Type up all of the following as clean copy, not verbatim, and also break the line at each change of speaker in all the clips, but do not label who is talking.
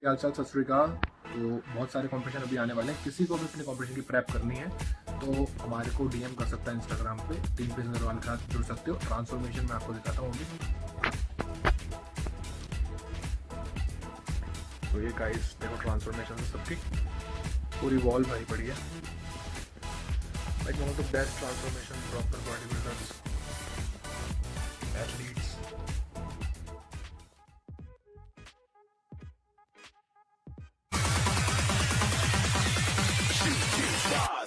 क्या हाल चाल, सत श्री अकाल। तो बहुत सारे कंपटीशन अभी आने वाले हैं। किसी को भी अपने कंपटीशन की प्रेप करनी है तो हमारे को डीएम कर सकता है इंस्टाग्राम पे। टीम पे नरवाल के साथ जुड़ सकते हो। ट्रांसफॉर्मेशन मैं आपको दिखाता हूँ अभी। तो ये गाइस देखो, ट्रांसफॉर्मेशन सबकी पूरी वॉल भरी पड़ी है। Like one of the best transformation proper body builders athletes.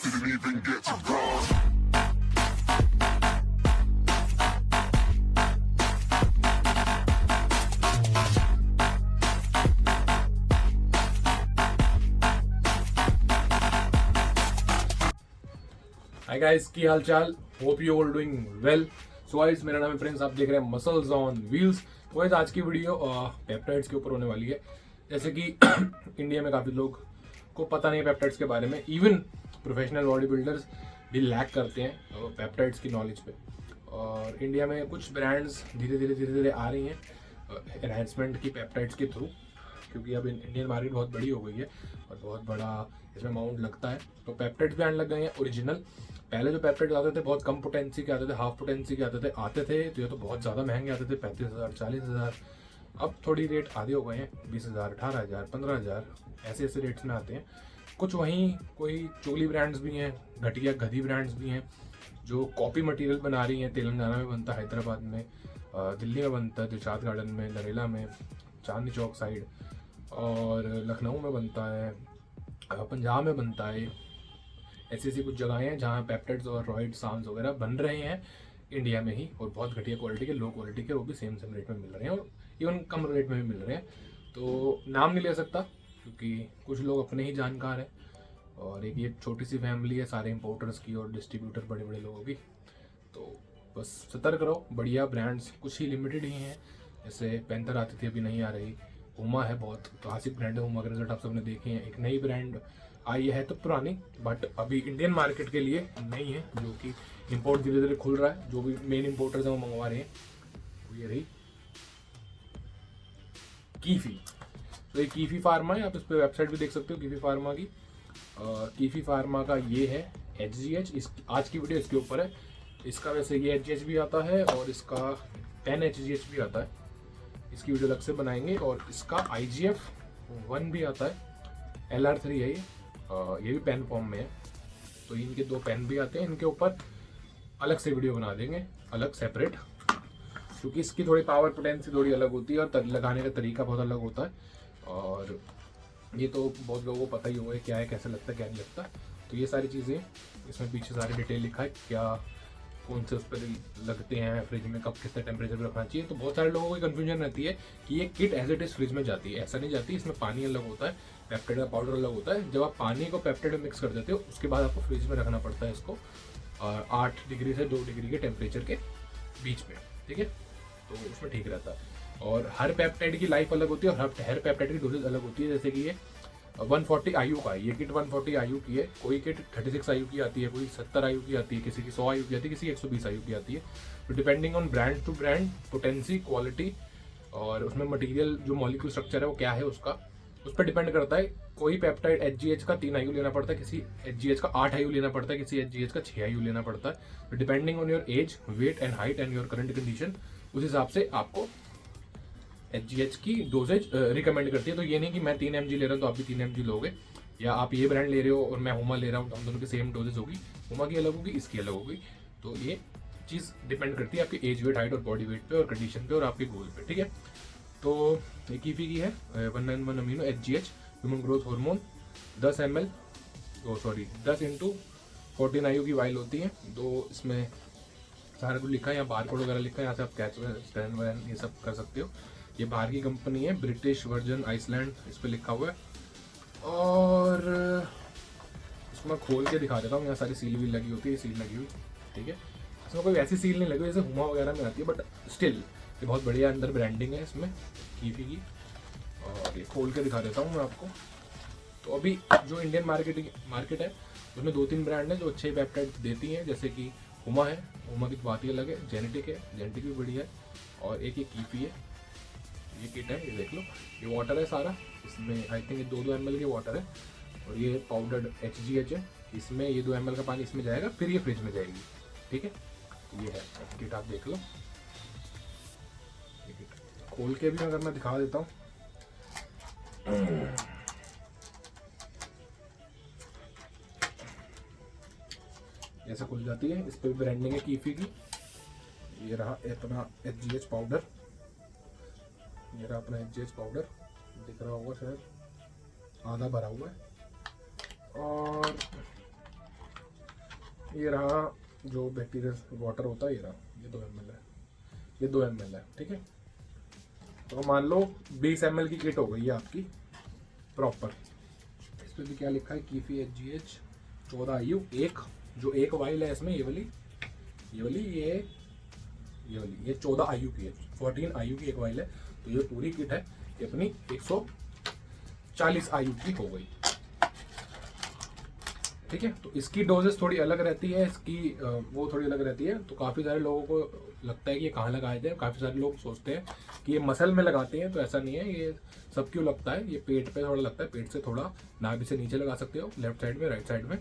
Didn't even get to cross.
Hi guys, की हाल चाल। Hope you all doing well. So guys, मेरा नाम है प्रिंस, आप देख रहे हैं मसल्स ऑन व्हील्स। तो गाइस, आज की वीडियो पेप्टाइड्स के ऊपर होने वाली है। जैसे कि इंडिया में काफ़ी लोग को पता नहीं है पेप्टाइड्स के बारे में। इवन प्रोफेशनल बॉडी बिल्डर्स भी लैक करते हैं पेप्टाइड्स की नॉलेज पे। और इंडिया में कुछ ब्रांड्स धीरे धीरे आ रही हैं एनहांसमेंट की पेप्टाइड्स के थ्रू, क्योंकि अब इंडियन मार्केट बहुत बड़ी हो गई है और बहुत बड़ा इसमें अमाउंट लगता है। तो पेप्टाइड्स भी आने लग गए हैं ओरिजिनल। पहले जो पेप्टाइड्स आते थे बहुत कम पोटेंसी के आते थे, हाफ पोटेंसी के आते थे तो ये तो बहुत ज़्यादा महंगे आते थे, 35,000 40,000। अब थोड़ी रेट आधे हो गए हैं, 20,000 18,000 15,000 ऐसे ऐसे रेट्स में आते हैं। कुछ वहीं कोई चोली ब्रांड्स भी हैं, घटिया गधी ब्रांड्स भी हैं जो कॉपी मटेरियल बना रही हैं। तेलंगाना में बनता है, हैदराबाद में, दिल्ली में बनता है, दिलशाद गार्डन में, नरेला में, चांदनी चौक साइड, और लखनऊ में बनता है, पंजाब में बनता है। ऐसी ऐसी कुछ जगहें हैं जहाँ पेप्टाइड्स और रॉइड साम्स वगैरह बन रहे हैं इंडिया में ही, और बहुत घटिया क्वालिटी के, लो क्वालिटी के, वो भी सेम रेट में मिल रहे हैं और इवन कम रेट में भी मिल रहे हैं। तो नाम नहीं ले सकता क्योंकि कुछ लोग अपने ही जानकार हैं, और एक ये छोटी सी फैमिली है सारे इंपोर्टर्स की और डिस्ट्रीब्यूटर बड़े बड़े लोगों की। तो बस सतर्क रहो। बढ़िया ब्रांड्स कुछ ही लिमिटेड ही हैं, जैसे पैंथर आती थी, अभी नहीं आ रही। हुमा है, बहुत क्लासिक ब्रांड है। हुमा के रिजल्ट आप सबने देखे हैं। एक नई ब्रांड आई है तो पुरानी, बट अभी इंडियन मार्केट के लिए नहीं है, जो कि इंपोर्ट धीरे धीरे खुल रहा है। जो भी मेन इंपोर्टर्स हैं वो मंगवा रहे हैं। तो ये रही कीफी। तो ये कीफी फार्मा है, आप इस पर वेबसाइट भी देख सकते हो कीफी फार्मा की। कीफी फार्मा का ये है HGH। इस आज की वीडियो इसके ऊपर है। इसका वैसे ये HGH भी आता है और इसका 10 HGH भी आता है। इसकी वीडियो अलग से बनाएंगे। और इसका IGF-1 भी आता है, LR3 है ये भी पेन फॉर्म में है। तो इनके 2 पेन भी आते हैं। इनके ऊपर अलग से वीडियो बना देंगे, अलग सेपरेट, क्योंकि इसकी थोड़ी पावर पोटेंसी थोड़ी अलग होती है और लगाने का तरीका बहुत अलग होता है। और ये तो बहुत लोगों को पता ही होगा क्या है, कैसे लगता है, क्या नहीं लगता। तो ये सारी चीज़ें इसमें पीछे सारी डिटेल लिखा है, क्या कौन से उस पर लगते हैं, फ्रिज में कब कितने टेम्परेचर पर रखना चाहिए। तो बहुत सारे लोगों को कन्फ्यूजन रहती है कि ये kit as it is fridge में जाती है। ऐसा नहीं जाती। इसमें पानी अलग होता है, पेप्टाइड का पाउडर अलग होता है। जब आप पानी को पेप्टाइड में मिक्स कर देते हो उसके बाद आपको फ्रिज में रखना पड़ता है इसको, 8 डिग्री से 2 डिग्री के टेम्परेचर के बीच में, ठीक है। तो उसमें ठीक रहता है। और हर पेप्टाइड की लाइफ अलग होती है और हर पेप्टाइड की डोजेज अलग होती है। जैसे कि ये 140 IU का है, ये किट 140 IU की है। कोई किट 36 IU की आती है, कोई 70 IU की आती है, किसी की 100 IU की आती है, किसी की 120 IU की आती है। तो depending on brand to brand, potency, quality और उसमें मटेरियल जो मॉलिक्यूल स्ट्रक्चर है वो क्या है उसका, उस पर डिपेंड करता है। कोई पेप्टाइड HGH का 3 IU लेना पड़ता है, किसी HGH का 8 IU लेना पड़ता है, किसी HGH का 6 IU लेना पड़ता है। तो depending on your age, weight and height and your current condition, उस हिसाब से आपको HGH की डोजेज रिकमेंड करती है। तो ये नहीं कि मैं 3 mg ले रहा हूँ तो आप भी 3 mg लोगे, या आप ये ब्रांड ले रहे हो और मैं हुमा ले रहा हूँ तो हम दोनों की सेम डोजेज होगी। हुमा की अलग होगी, इसकी अलग होगी। तो ये चीज़ डिपेंड करती है आपकी एज, वेट, हाइट और बॉडी वेट पे और कंडीशन पे और आपके गोल पे, ठीक है। तो ये कीफी की है 191 amino HGH human growth hormone, 10 ml, 10 × 14 IU की वाइल होती है। तो इसमें सारा कुछ लिखा है, यहाँ बार कोड वगैरह लिखा है, यहाँ से आप कैच स्कैन वैन ये सब कर सकते हो। ये बाहर की कंपनी है, ब्रिटिश वर्जन आइसलैंड, इस पर लिखा हुआ है। और इसको मैं खोल के दिखा देता हूँ। यहाँ सारी सील भी लगी होती है, सील लगी हुई, ठीक है। इसमें कोई वैसी सील नहीं लगी जैसे हुमा वगैरह में आती है, बट स्टिल ये बहुत बढ़िया अंदर ब्रांडिंग है इसमें कीफी की। और ये खोल के दिखा देता हूँ मैं आपको। तो अभी जो इंडियन मार्केट है उसमें 2-3 ब्रांड है जो अच्छे पेप्टाइड देती हैं, जैसे कि हुमा है, हुमा की बात ही अलग है। जेनेटिक है, जेनेटिक भी बढ़िया है। और एक ये कीफी है, ये किट है, ये देख लो, ये वाटर है सारा, इसमें आई थिंक ये 2-2 ml की वाटर है, और ये पाउडर्ड HGH है, इसमें ये 2 ml का पानी इसमें जाएगा, फिर ये फ्रिज में जाएगी। ठीक है, ये है किट, आप देख लो। ये किट खोल के भी अगर मैं दिखा देता हूँ, ऐसा खुल जाती है। इस पर ब्रांडिंग है कीफी की। ये रहा अपना HGH पाउडर, ये रहा अपना HGH पाउडर, दिख रहा होगा शायद, आधा भरा हुआ है। और ये रहा जो बैक्टीरिया वाटर होता है, ये रहा, ये 2 ml है, ये 2 ml है। ठीक है, तो मान लो 20 ml की किट हो गई है आपकी प्रॉपर। इस पर भी क्या लिखा है, कीफी HGH 14 IU, एक जो एक वाइल है इसमें, ये वाली 14 IU की है, 14 IU की एक वाइल है। तो ये पूरी किट है, ये अपनी 140 IU की हो गई। ठीक है, तो इसकी डोजेस थोड़ी अलग रहती है, इसकी वो थोड़ी अलग रहती है। तो काफ़ी सारे लोगों को लगता है कि ये कहाँ लगाए थे, काफ़ी सारे लोग सोचते हैं कि ये मसल में लगाते हैं, तो ऐसा नहीं है। ये सब क्यों लगता है, ये पेट पे थोड़ा लगता है, पेट से थोड़ा नाभि से नीचे लगा सकते हो, लेफ्ट साइड में, राइट साइड में,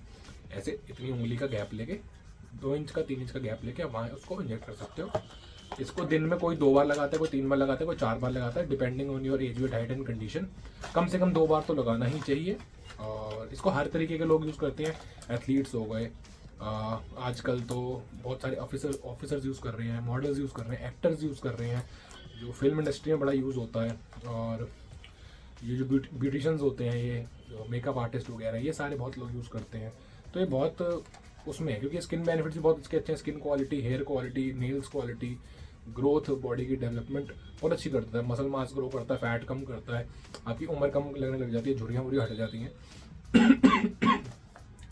ऐसे इतनी उंगली का गैप लेके, 2 इंच का 3 इंच का गैप लेके आप वहाँ उसको इंजेक्ट कर सकते हो। इसको दिन में कोई 2 बार लगाता है, कोई 3 बार लगाता है, कोई 4 बार लगाता है, depending on your age, weight, height and condition. कम से कम 2 बार तो लगाना ही चाहिए। और इसको हर तरीके के लोग यूज़ करते हैं, एथलीट्स हो गए, आजकल तो बहुत सारे ऑफिसर्स यूज़ कर रहे हैं, मॉडल्स यूज़ कर रहे हैं, एक्टर्स यूज़ कर रहे हैं, जो फिल्म इंडस्ट्री में बड़ा यूज़ होता है। और ये जो ब्यूटिशियंस होते हैं, ये मेकअप आर्टिस्ट वगैरह, ये सारे बहुत लोग यूज़ करते हैं। तो ये बहुत उसमें है, क्योंकि स्किन बेनिफिट्स भी बहुत इसके अच्छे हैं। Skin quality, hair quality, nails quality, growth, body की डेवलपमेंट बहुत अच्छी करता है, मसल मास ग्रो करता है, फैट कम करता है, आपकी उम्र कम लगने लग जाती है, झुर्रियाँ वुर्रियाँ हट जाती हैं।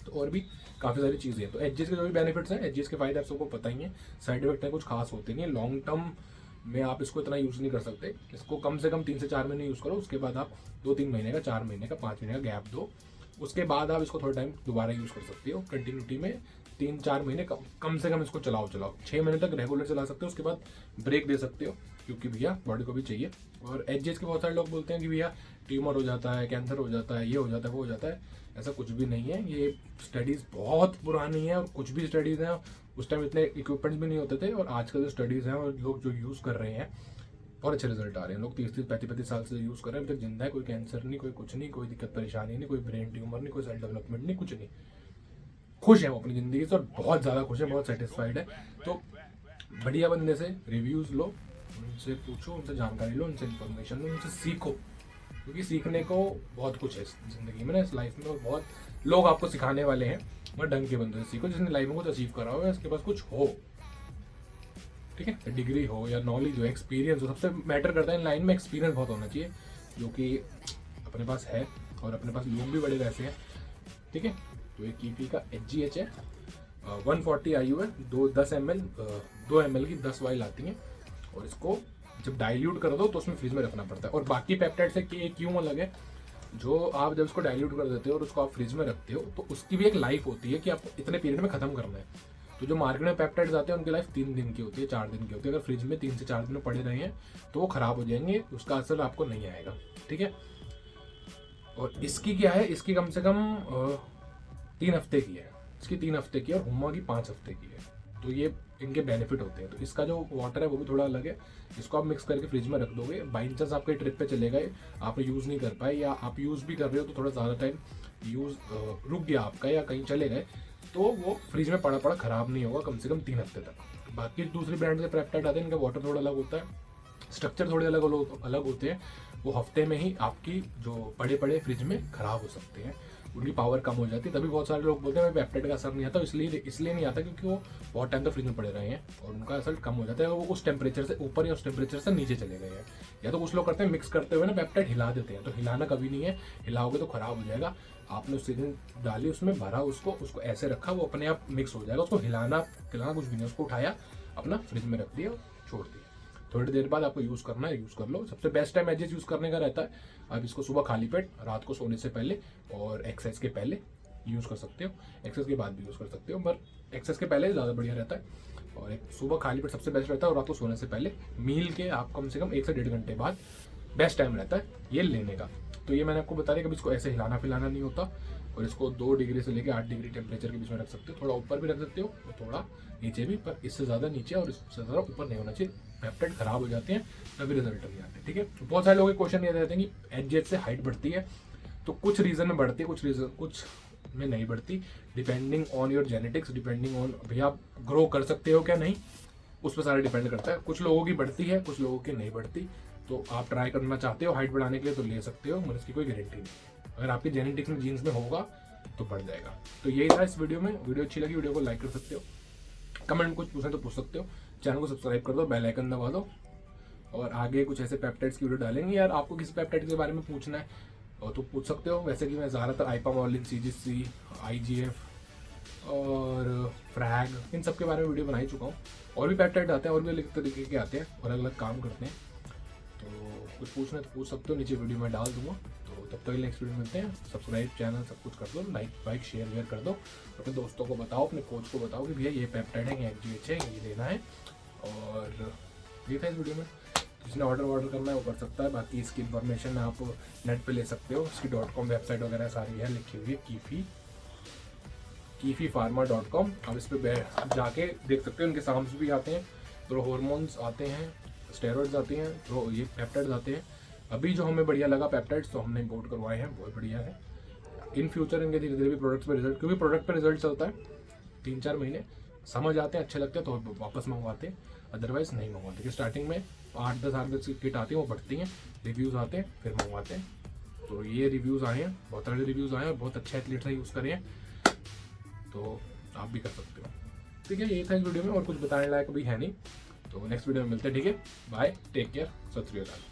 तो और भी काफ़ी सारी चीज़ें हैं। तो HGH के जो भी बेनिफिट्स हैं, HGH के फायदे आप सबको पता ही हैं। साइड इफेक्ट है कुछ खास होते नहीं है, लॉन्ग टर्म में आप इसको इतना यूज़ नहीं कर सकते। इसको कम से कम 3 से 4 महीने यूज़ करो, उसके बाद आप 2-3 महीने का, 4 महीने का, 5 महीने का गैप दो, उसके बाद आप इसको थोड़ा टाइम दोबारा यूज़ कर सकते हो। कंटिन्यूटी में 3-4 महीने कम से कम इसको चलाओ 6 महीने तक रेगुलर चला सकते हो, उसके बाद ब्रेक दे सकते हो, क्योंकि भैया बॉडी को भी चाहिए। और HGH के बहुत सारे लोग बोलते हैं कि भैया ट्यूमर हो जाता है, कैंसर हो जाता है, ये हो जाता है, वो हो जाता है। ऐसा कुछ भी नहीं है। ये स्टडीज़ बहुत पुरानी है, और कुछ भी स्टडीज़ हैं, उस टाइम इतने इक्विपमेंट्स भी नहीं होते थे। और आजकल जो स्टडीज़ हैं और लोग जो यूज़ कर रहे हैं, बहुत अच्छे रिजल्ट आ रहे हैं। लोग 30-30, 35-35 साल से यूज़ कर रहे हैं, अभी तक जिंदा है, कोई कैंसर नहीं, कोई कुछ नहीं, कोई दिक्कत परेशानी नहीं, कोई ब्रेन ट्यूमर नहीं, कोई सेल डेवलपमेंट नहीं, कुछ नहीं। खुश हैं वो अपनी ज़िंदगी से, और बहुत ज़्यादा खुश हैं, बहुत सेटिस्फाइड है। तो बढ़िया बंदे से रिव्यूज़ लो, उनसे पूछो, उनसे जानकारी लो, उनसे इन्फॉर्मेशन लो, उनसे सीखो, क्योंकि सीखने को बहुत कुछ है इस ज़िंदगी में ना, इस लाइफ में। और बहुत लोग आपको सिखाने वाले हैं, मगर ढंग के बंदे से सीखो, जिसने लाइफ में कुछ अचीव करा हो, इसके पास कुछ हो। ठीक है, डिग्री हो या नॉलेज हो, एक्सपीरियंस हो, सबसे मैटर करता है इन लाइन में, एक्सपीरियंस बहुत होना चाहिए, जो कि अपने पास है, और अपने पास लोग भी बड़े वैसे हैं। ठीक है, तो ये कीफी का HGH है, 140 IU है, 10 ml, 2 ml की 10 वाइल आती हैं। और इसको जब डाइल्यूट कर दो तो उसमें फ्रिज में रखना पड़ता है। और बाकी पेप्टाइड से क्यों अलग है, जो आप जब इसको डाइल्यूट कर देते हो और उसको आप फ्रिज में रखते हो, तो उसकी भी एक लाइफ होती है कि आपको इतने पीरियड में खत्म करना है। तो जो मार्केट में पेप्टाइड्स आते हैं, उनकी लाइफ 3 दिन की होती है, 4 दिन की होती है। अगर फ्रिज में 3 से 4 दिन में पड़े रहे हैं तो वो खराब हो जाएंगे, उसका असर आपको नहीं आएगा। ठीक है, और इसकी क्या है, इसकी कम से कम 3 हफ्ते की है, इसकी 3 हफ्ते की, और हुमा की 5 हफ्ते की है। तो ये इनके बेनिफिट होते हैं। तो इसका जो वाटर है वो भी थोड़ा अलग है। इसको आप मिक्स करके फ्रिज में रख दोगे, बाई चांस आपके ट्रिप पे चले गए, आपने यूज़ नहीं कर पाए, या आप यूज़ भी कर रहे हो तो थोड़ा ज़्यादा टाइम यूज़ रुक गया आपका, या कहीं चले गए, तो वो फ्रिज में पड़ा ख़राब नहीं होगा कम से कम 3 हफ्ते तक। बाकी दूसरी ब्रांड के पेप्टाइड आते हैं, इनका वाटर थोड़ा अलग होता है, स्ट्रक्चर थोड़े अलग होते हैं। वो हफ्ते में ही आपकी जो पड़े फ्रिज में ख़राब हो सकते हैं, उनकी पावर कम हो जाती है। तभी बहुत सारे लोग बोलते हैं मैं पेप्टाइड का असर नहीं आता, इसलिए नहीं आता क्योंकि वो बहुत टाइम तक फ्रिज में पड़े रहे हैं, और उनका असर कम हो जाता है। वो उस टेम्परेचर से ऊपर या उस टेम्परेचर से नीचे चले गए हैं। या तो कुछ लोग करते हैं मिक्स करते हुए ना पेप्टाइड हिला देते हैं, तो हिलाना कभी नहीं है, हिलाओगे तो ख़राब हो जाएगा। आपने उस सीजन डाली, उसमें भरा, उसको ऐसे रखा, वो अपने आप मिक्स हो जाएगा। उसको हिलाना कुछ भी नहीं, उसको उठाया, अपना फ्रिज में रख दिया, छोड़ दिया। थोड़ी देर बाद आपको यूज़ करना है, यूज़ कर लो। सबसे बेस्ट टाइम HGH यूज़ करने का रहता है, आप इसको सुबह खाली पेट, रात को सोने से पहले, और एक्सरसाइज के पहले यूज़ कर सकते हो। एक्सरसाइज के बाद भी यूज़ कर सकते हो, पर एक्सरसाइज के पहले ज़्यादा बढ़िया रहता है। और एक सुबह खाली पेट सबसे बेस्ट रहता है, और रात को सोने से पहले। मील के आप कम से कम 1 से 1.5 घंटे बाद बेस्ट टाइम रहता है ये लेने का। तो ये मैंने आपको बता दिया कि इसको ऐसे हिलाना फिलाना नहीं होता, और इसको 2 डिग्री से लेकर 8 डिग्री टेम्परेचर के बीच में रख सकते हो। थोड़ा ऊपर भी रख सकते हो और थोड़ा नीचे भी, पर इससे ज़्यादा नीचे और इससे ज़्यादा ऊपर नहीं होना चाहिए। पेप्टाइड खराब हो जाते हैं तभी रिजल्ट नहीं आते। ठीक है, बहुत सारे लोगों के क्वेश्चन ये रहते हैं कि एचजीएच से हाइट बढ़ती है, तो कुछ रीज़न में बढ़ती है, कुछ में नहीं बढ़ती, depending on your genetics, depending on भैया आप ग्रो कर सकते हो क्या नहीं, उस पर सारा डिपेंड करता है। कुछ लोगों की बढ़ती है, कुछ लोगों की नहीं बढ़ती। तो आप ट्राई करना चाहते हो हाइट बढ़ाने के लिए तो ले सकते हो, मगर इसकी कोई गारंटी नहीं। अगर आपके जेनेटिक्स में, जीन्स में होगा तो बढ़ जाएगा। तो यही था इस वीडियो में। वीडियो अच्छी लगी, वीडियो को लाइक कर सकते हो, कमेंट कुछ पूछना तो पूछ सकते हो, चैनल को सब्सक्राइब कर दो, बेल आइकन दबा दो, और आगे कुछ ऐसे पेप्टाइड्स की वीडियो डालेंगे। यार आपको किसी पेप्टाइड के बारे में पूछना है और तो पूछ सकते हो। वैसे कि मैं ज़्यादातर आइपामोलिन, सीजीसी, आईजीएफ और फ्रैग, इन सब के बारे में वीडियो बना ही चुका हूँ। और भी पेप्टाइड आते हैं, और भी अलग तरीके के आते हैं और अलग अलग काम करते हैं। तो कुछ पूछना है तो पूछ सकते हो, नीचे वीडियो में डाल दूंगा। तो तब तक नेक्स्ट वीडियो में मिलते हैं। सब्सक्राइब चैनल सब कुछ कर दो, लाइक शेयर वेयर कर दो, अपने दोस्तों को बताओ, अपने कोच को बताओ कि भैया ये पेप्टाइड है, ये एचजीएच है, ये लेना है। और ये था इस वीडियो में। जिसने ऑर्डर करना है वो कर सकता है। बाकी इसकी इन्फॉर्मेशन आप नेट पे ले सकते हो, इसकी .com वेबसाइट वगैरह सारी है, लिखी हुई है कीफीफार्मा.com। आप इस पर जाके देख सकते हो। इनके साम्स भी आते हैं, तो हॉर्मोन्स आते हैं, स्टेरॉइड्स आते हैं, तो ये पेप्टाइड्स आते हैं। अभी जो हमें बढ़िया लगा पेप्टाइड्स तो हमने इम्पोर्ट करवाए हैं, बहुत बढ़िया है। इन फ्यूचर इनके धीरे धीरे भी प्रोडक्ट्स पे रिजल्ट, क्योंकि प्रोडक्ट पे रिजल्ट चलता है 3-4 महीने, समझ आते हैं, अच्छे लगते हैं तो वापस मंगवाते हैं, अदरवाइज नहीं मंगवाते। क्योंकि स्टार्टिंग में 8-10 की किट आती है, वो बढ़ती हैं, रिव्यूज़ आते हैं, फिर मंगवाते हैं। तो ये रिव्यूज़ आए हैं, बहुत सारे रिव्यूज़ आए हैं, बहुत अच्छे एथलीट्स ने यूज़ करे हैं, तो आप भी कर सकते हो। ठीक है, ये था इस वीडियो में, और कुछ बताने लायक भी है नहीं। तो नेक्स्ट वीडियो में मिलते हैं। ठीक है, बाय, टेक केयर, सत श्री अकाल।